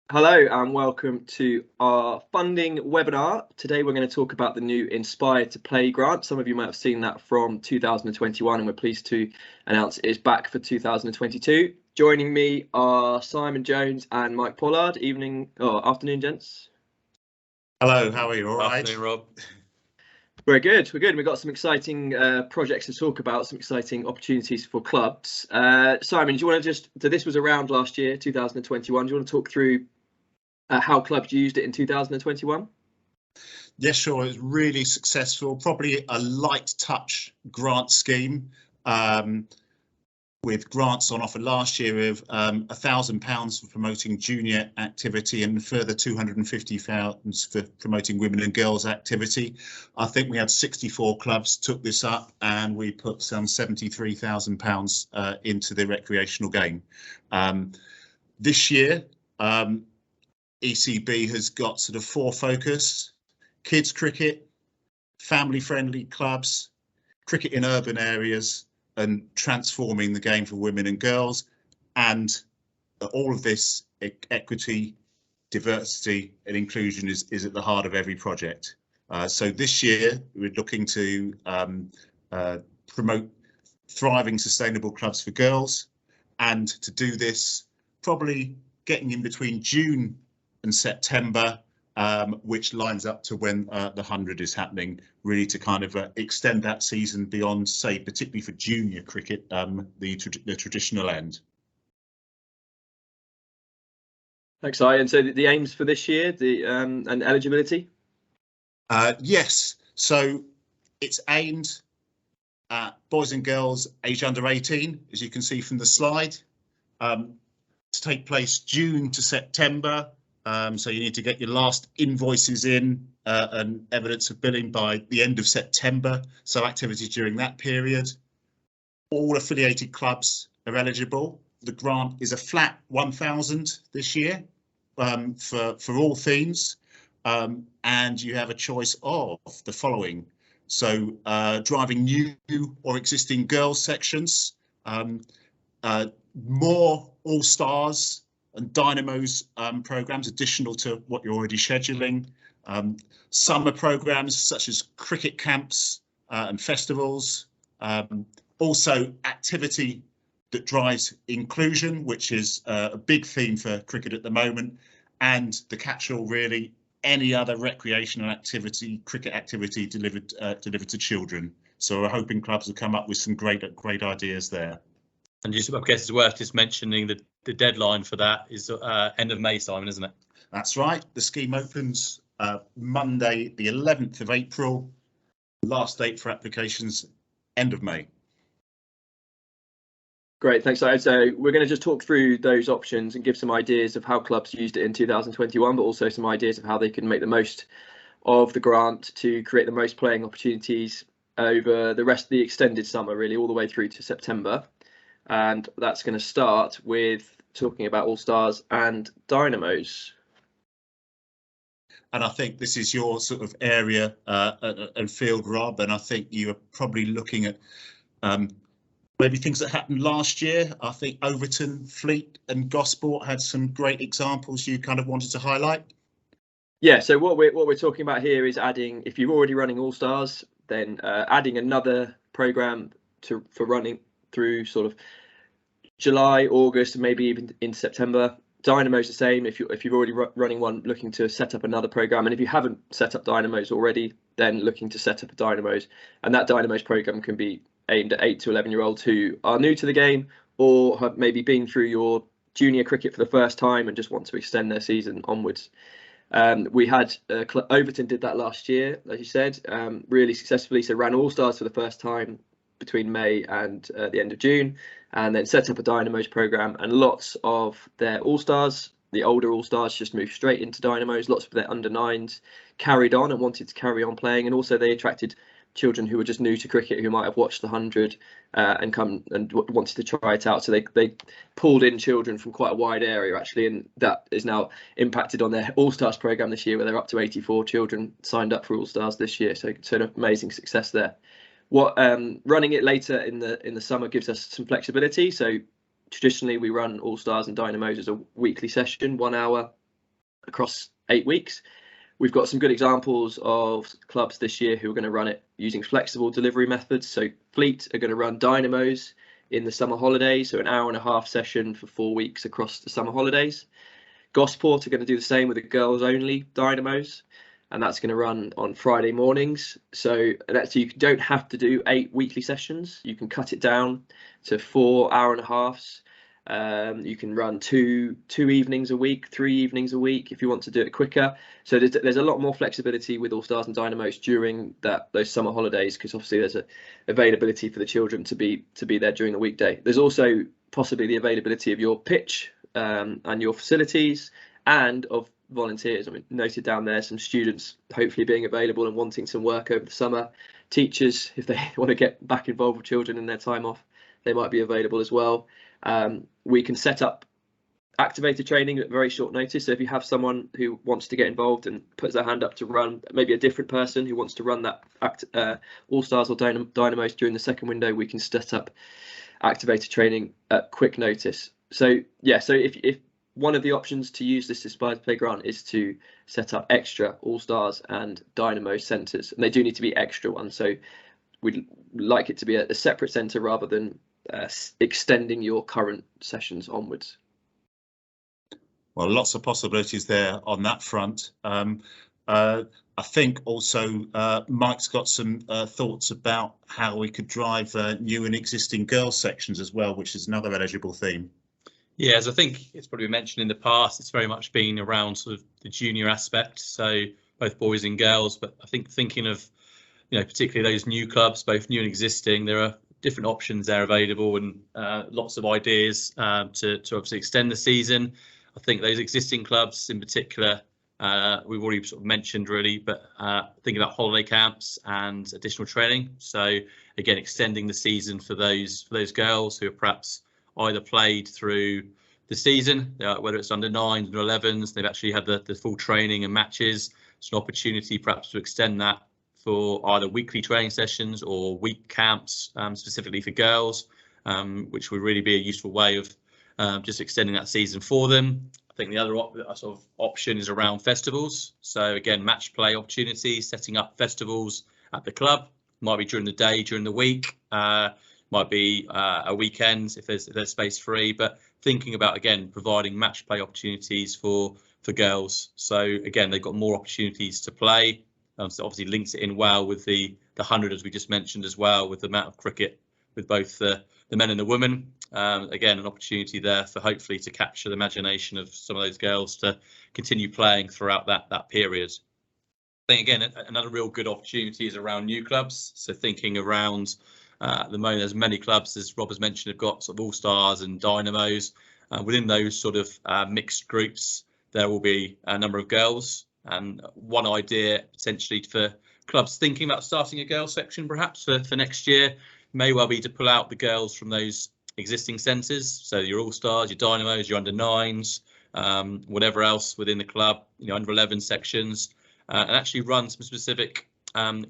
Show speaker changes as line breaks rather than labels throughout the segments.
Hello and welcome to our funding webinar. Today we're going to talk about the new Inspire to Play grant. Some of you might have seen that from 2021 and we're pleased to announce it is back for 2022. Joining me are Simon Jones and Mike Pollard. Afternoon, gents.
Hello, how are you? All right?
Afternoon, Rob.
We're good. We've got some exciting projects to talk about, some exciting opportunities for clubs. Simon, do you want to so this was around last year, 2021. Do you want to talk through how clubs used it in 2021?
Yes, sure. It was really successful. Probably a light touch grant scheme with grants on offer last year of £1,000 for promoting junior activity and a further £250 for promoting women and girls activity. I think we had 64 clubs took this up and we put some £73,000 into the recreational game. This year, ECB has got sort of four focus: kids cricket, family friendly clubs, cricket in urban areas, and transforming the game for women and girls. And all of this equity, diversity and inclusion is at the heart of every project. So this year we're looking to promote thriving sustainable clubs for girls, and to do this probably getting in between June and September, which lines up to when the 100 is happening, really to kind of extend that season beyond, say, particularly for junior cricket, the traditional end.
Thanks, Si. And so the aims for this year, and eligibility?
Yes, so it's aimed at boys and girls aged under 18, as you can see from the slide, to take place June to September. So you need to get your last invoices in and evidence of billing by the end of September. So activities during that period. All affiliated clubs are eligible. The grant is a flat 1,000 this year for all themes. And you have a choice of the following. So driving new or existing girls sections, more all-stars and Dynamos programs additional to what you're already scheduling. Summer programs such as cricket camps and festivals. Also activity that drives inclusion, which is a big theme for cricket at the moment. And the catch-all, really, any other recreational activity, cricket activity delivered to children. So we're hoping clubs will come up with some great ideas there.
And I guess it's worth just mentioning that the deadline for that is end of May, Simon, isn't it?
That's right. The scheme opens Monday, the 11th of April. Last date for applications, end of May.
Great, thanks. So we're going to just talk through those options and give some ideas of how clubs used it in 2021, but also some ideas of how they can make the most of the grant to create the most playing opportunities over the rest of the extended summer, really, all the way through to September. And that's going to start with talking about All-Stars and Dynamos.
And I think this is your sort of area and field, Rob, and I think you are probably looking at maybe things that happened last year. I think Overton, Fleet and Gosport had some great examples you kind of wanted to highlight.
Yeah, so what we're talking about here is adding, if you're already running All-Stars, then adding another programme for running through sort of July, August, and maybe even in September. Dynamos the same. If you're already running one, looking to set up another program, and if you haven't set up Dynamos already, then looking to set up a Dynamos, and that Dynamos program can be aimed at 8 to 11-year-olds who are new to the game or have maybe been through your junior cricket for the first time and just want to extend their season onwards. We had Overton did that last year, as you said, really successfully. So ran All-Stars for the first time between May and the end of June, and then set up a Dynamos program, and lots of their All-Stars, the older All-Stars, just moved straight into Dynamos. Lots of their under-9s carried on and wanted to carry on playing, and also they attracted children who were just new to cricket who might have watched the 100 and come and wanted to try it out. So they pulled in children from quite a wide area actually, and that is now impacted on their All-Stars program this year, where they're up to 84 children signed up for All-Stars this year. So an amazing success there. What running it later in the summer gives us some flexibility. So traditionally we run All-Stars and Dynamos as a weekly session, 1 hour across 8 weeks. We've got some good examples of clubs this year who are going to run it using flexible delivery methods. So Fleet are going to run Dynamos in the summer holidays, so an hour-and-a-half session for 4 weeks across the summer holidays. Gosport are going to do the same with the girls only Dynamos, and that's going to run on Friday mornings. So you don't have to do 8 weekly sessions. You can cut it down to 4 hour-and-a-halves. You can run two evenings a week, 3 evenings a week if you want to do it quicker. So there's a lot more flexibility with All Stars and Dynamos during those summer holidays, because obviously there's a availability for the children to be there during the weekday. There's also possibly the availability of your pitch and your facilities, and of volunteers. I mean, noted down there some students hopefully being available and wanting some work over the summer. Teachers, if they want to get back involved with children in their time off, they might be available as well. We can set up activator training at very short notice. So if you have someone who wants to get involved and puts their hand up to run, maybe a different person who wants to run that All Stars or Dynamos during the second window, we can set up activator training at quick notice. So yeah, so if one of the options to use this Inspired Play grant is to set up extra All Stars and Dynamo centres, and they do need to be extra ones. So we'd like it to be a separate centre rather than extending your current sessions onwards.
Well, lots of possibilities there on that front. I think also Mike's got some thoughts about how we could drive new and existing girls sections as well, which is another eligible theme.
Yeah, as I think it's probably mentioned in the past, it's very much been around sort of the junior aspect, so both boys and girls. But I think thinking of, particularly those new clubs, both new and existing, there are different options there available, and lots of ideas to obviously extend the season. I think those existing clubs in particular, we've already sort of mentioned really, but thinking about holiday camps and additional training. So again, extending the season for those girls who are perhaps either played through the season, whether it's under 9s or 11s, they've actually had the full training and matches. It's an opportunity perhaps to extend that for either weekly training sessions or week camps, specifically for girls, which would really be a useful way of just extending that season for them. I think the other sort of option is around festivals. So again, match play opportunities, setting up festivals at the club. Might be during the day, during the week. Might be a weekend if there's space free, but thinking about again providing match play opportunities for girls. So again, they've got more opportunities to play. So obviously links it in well with the 100, as we just mentioned as well, with the amount of cricket with both the men and the women. Again, an opportunity there for hopefully to capture the imagination of some of those girls to continue playing throughout that period. I think again, another real good opportunity is around new clubs. So thinking around at the moment, there's many clubs, as Rob has mentioned, have got sort of All Stars and Dynamos. Within those sort of mixed groups, there will be a number of girls. And one idea potentially for clubs thinking about starting a girls section perhaps for next year may well be to pull out the girls from those existing centres. So your All Stars, your Dynamos, your under 9s, whatever else within the club, under 11 sections, and actually run some specific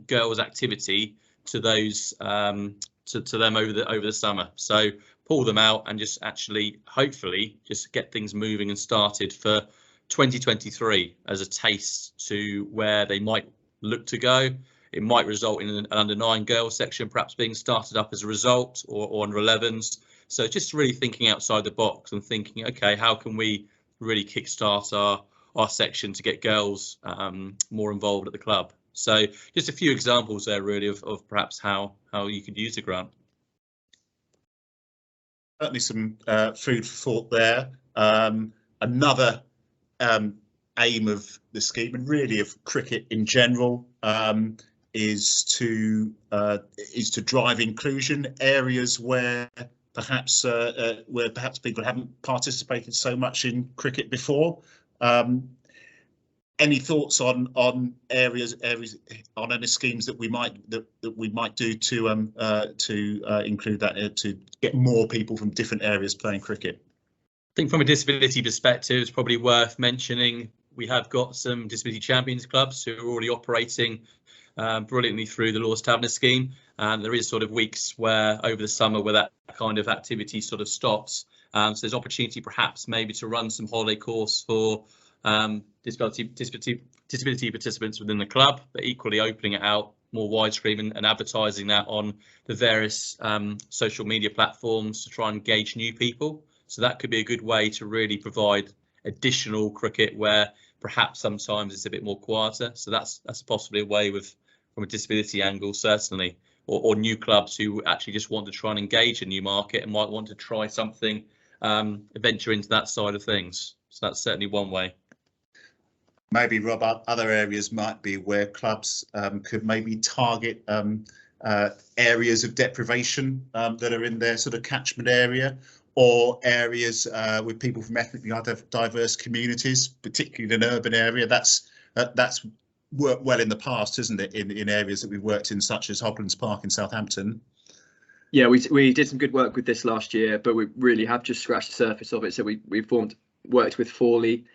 girls activity to those to them over the summer. So pull them out and just actually hopefully just get things moving and started for 2023 as a taste to where they might look to go. It might result in an under 9 girls section perhaps being started up as a result, or under 11s. So just really thinking outside the box and thinking, okay, how can we really kickstart our section to get girls more involved at the club? So just a few examples there really of perhaps how you could use a grant.
Certainly some food for thought there. Another aim of the scheme, and really of cricket in general, is to drive inclusion, areas where perhaps people haven't participated so much in cricket before. Any thoughts on areas on any schemes that we might do to include that, to get more people from different areas playing cricket?
I think from a disability perspective, it's probably worth mentioning we have got some disability champions clubs who are already operating brilliantly through the Lord's Taverner scheme, and there is sort of weeks where over the summer where that kind of activity sort of stops. So there's opportunity perhaps maybe to run some holiday course for disability participants within the club, but equally opening it out more widescreen and advertising that on the various social media platforms to try and engage new people. So that could be a good way to really provide additional cricket where perhaps sometimes it's a bit more quieter. So that's possibly a way from a disability angle, certainly, or new clubs who actually just want to try and engage a new market and might want to try something, venture into that side of things. So that's certainly one way.
Maybe, Rob, other areas might be where clubs could maybe target areas of deprivation that are in their sort of catchment area, or areas with people from ethnically diverse communities, particularly in an urban area. That's worked well in the past, isn't it, in areas that we've worked in, such as Hoglands Park in Southampton.
Yeah, we did some good work with this last year, but we really have just scratched the surface of it. So we worked with Forley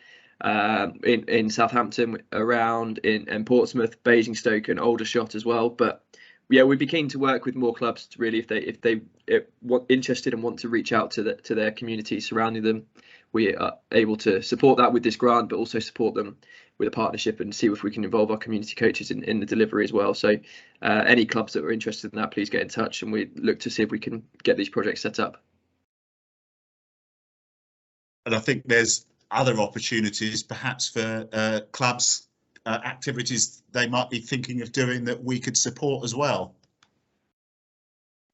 in Southampton, around in Portsmouth, Basingstoke and Aldershot as well. But yeah, we'd be keen to work with more clubs to really, if they want interested and want to reach out to their communities surrounding them. We are able to support that with this grant, but also support them with a partnership and see if we can involve our community coaches in the delivery as well. So any clubs that are interested in that, please get in touch, and we look to see if we can get these projects set up.
And I think there's other opportunities perhaps for clubs, activities they might be thinking of doing that we could support as well.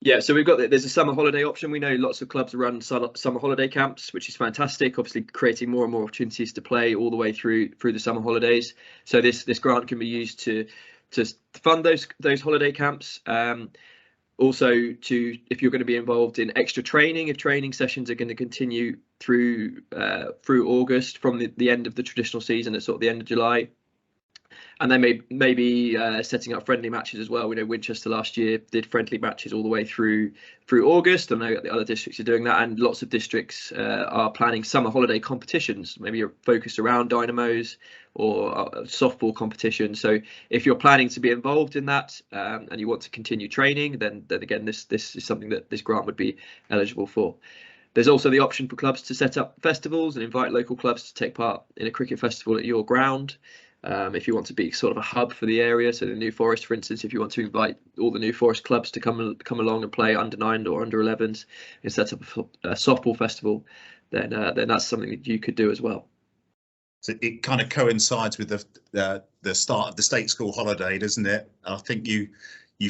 Yeah, so there's a summer holiday option. We know lots of clubs run summer holiday camps, which is fantastic. Obviously, creating more and more opportunities to play all the way through the summer holidays. So this grant can be used to fund those holiday camps. Also, if you're going to be involved in extra training, if training sessions are going to continue through August, from the end of the traditional season at sort of the end of July. And then maybe setting up friendly matches as well. We know Winchester last year did friendly matches all the way through August. I know the other districts are doing that, and lots of districts are planning summer holiday competitions, maybe focused around Dynamos or softball competitions. So if you're planning to be involved in that and you want to continue training, then again, this is something that this grant would be eligible for. There's also the option for clubs to set up festivals and invite local clubs to take part in a cricket festival at your ground. If you want to be sort of a hub for the area, so the New Forest, for instance, if you want to invite all the New Forest clubs to come along and play under 9 or under 11s and set up a softball festival, then that's something that you could do as well.
So it kind of coincides with the start of the state school holiday, doesn't it? I think you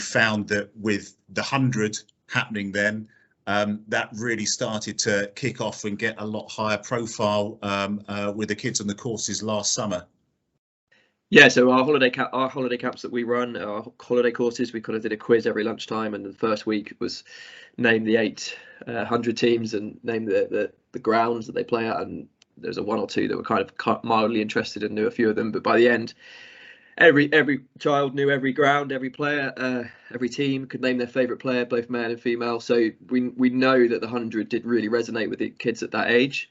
found that with the 100 happening then, that really started to kick off and get a lot higher profile with the kids on the courses last summer.
Yeah, so our holiday camps that we run, our holiday courses, we kind of did a quiz every lunchtime, and the first week was name the 800 teams and name the grounds that they play at, and there's one or two that were kind of mildly interested and knew a few of them, but by the end, every child knew every ground, every player, every team, could name their favourite player, both male and female. So we know that the 100 did really resonate with the kids at that age.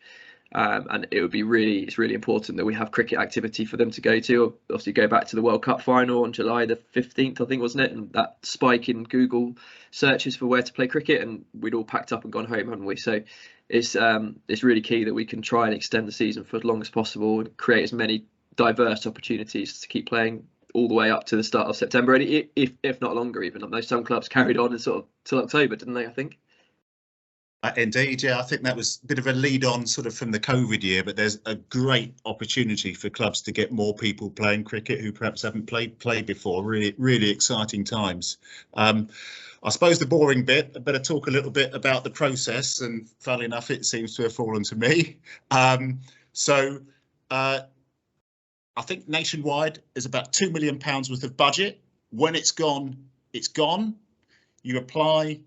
And it's really important that we have cricket activity for them to go to. Obviously, go back to the World Cup final on July the 15th, I think, wasn't it? And that spike in Google searches for where to play cricket, and we'd all packed up and gone home, hadn't we? So it's really key that we can try and extend the season for as long as possible and create as many diverse opportunities to keep playing all the way up to the start of September, and if not longer even. I know some clubs carried on and sort of till October, didn't they, I think?
Indeed, yeah, I think that was a bit of a lead on sort of from the COVID year, but there's a great opportunity for clubs to get more people playing cricket who perhaps haven't played before. Really exciting times. I suppose the boring bit, I better talk a little bit about the process, and funnily enough, it seems to have fallen to me. I think nationwide is about £2 million worth of budget. When it's gone, it's gone. You apply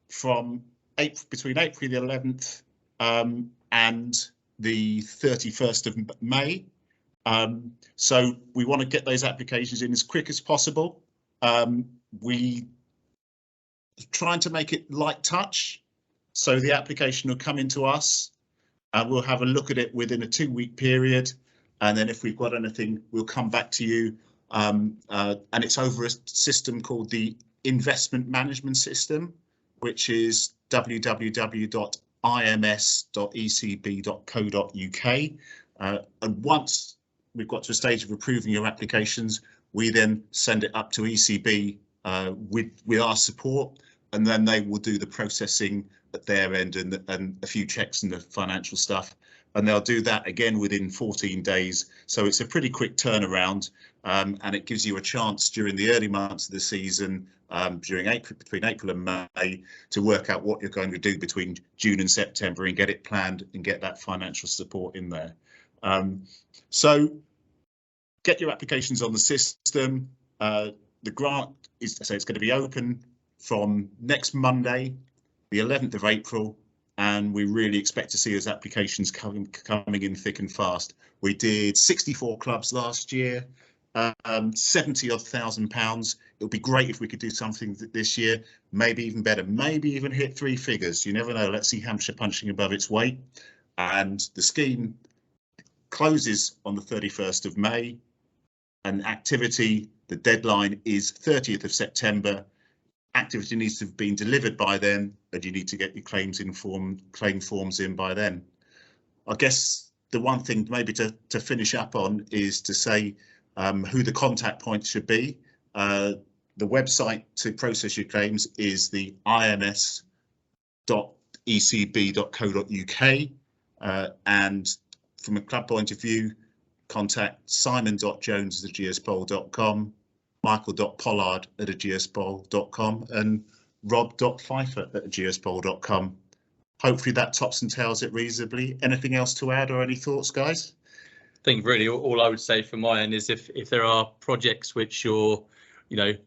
from between April the 11th and the 31st of May. So we want to get those applications in as quick as possible. We trying to make it light touch. So the application will come into us and we'll have a look at it within a 2-week period. And then if we've got anything, we'll come back to you. And it's over a system called the Investment Management System, which is www.ims.ecb.co.uk. And once we've got to a stage of approving your applications, we then send it up to ECB with our support, and then they will do the processing at their end and a few checks and the financial stuff, and they'll do that again within 14 days. So it's a pretty quick turnaround, and it gives you a chance during the early months of the season, between April and May, to work out what you're going to do between June and September and get it planned and get that financial support in there. So get your applications on the system. The grant is, so it's going to be open from next Monday, the 11th of April, and we really expect to see those applications coming in thick and fast. We did 64 clubs last year, 70,000 pounds. It would be great if we could do something this year, maybe even better, maybe even hit 3 figures. You never know. Let's see Hampshire punching above its weight. And the scheme closes on the 31st of May, and activity, the deadline is 30th of September. Activity needs to have been delivered by then, and you need to get your claim forms in by then. I guess the one thing maybe to finish up on is to say who the contact point should be. The website to process your claims is the ins.ecb.co.uk, and from a club point of view, contact simon.jones@gsbowl.com, michael.pollard@gsbowl.com, and rob.pfeiffer@gsbowl.com. Hopefully that tops and tails it reasonably. Anything else to add or any thoughts, guys?
I think really all I would say from my end is if there are projects which you're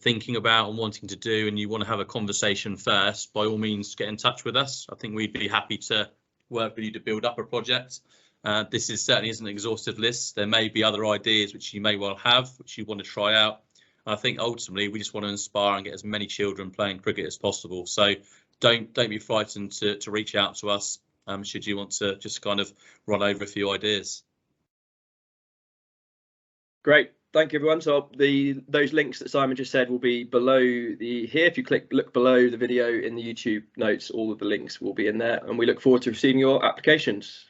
thinking about and wanting to do, and you want to have a conversation first, by all means get in touch with us. I think we'd be happy to work with you to build up a project. This certainly isn't an exhaustive list. There may be other ideas which you may well have, which you want to try out. I think ultimately we just want to inspire and get as many children playing cricket as possible. So don't be frightened to reach out to us should you want to just kind of run over a few ideas.
Great, thank you everyone. So those links that Simon just said will be below here. If you look below the video in the YouTube notes, all of the links will be in there, and we look forward to receiving your applications.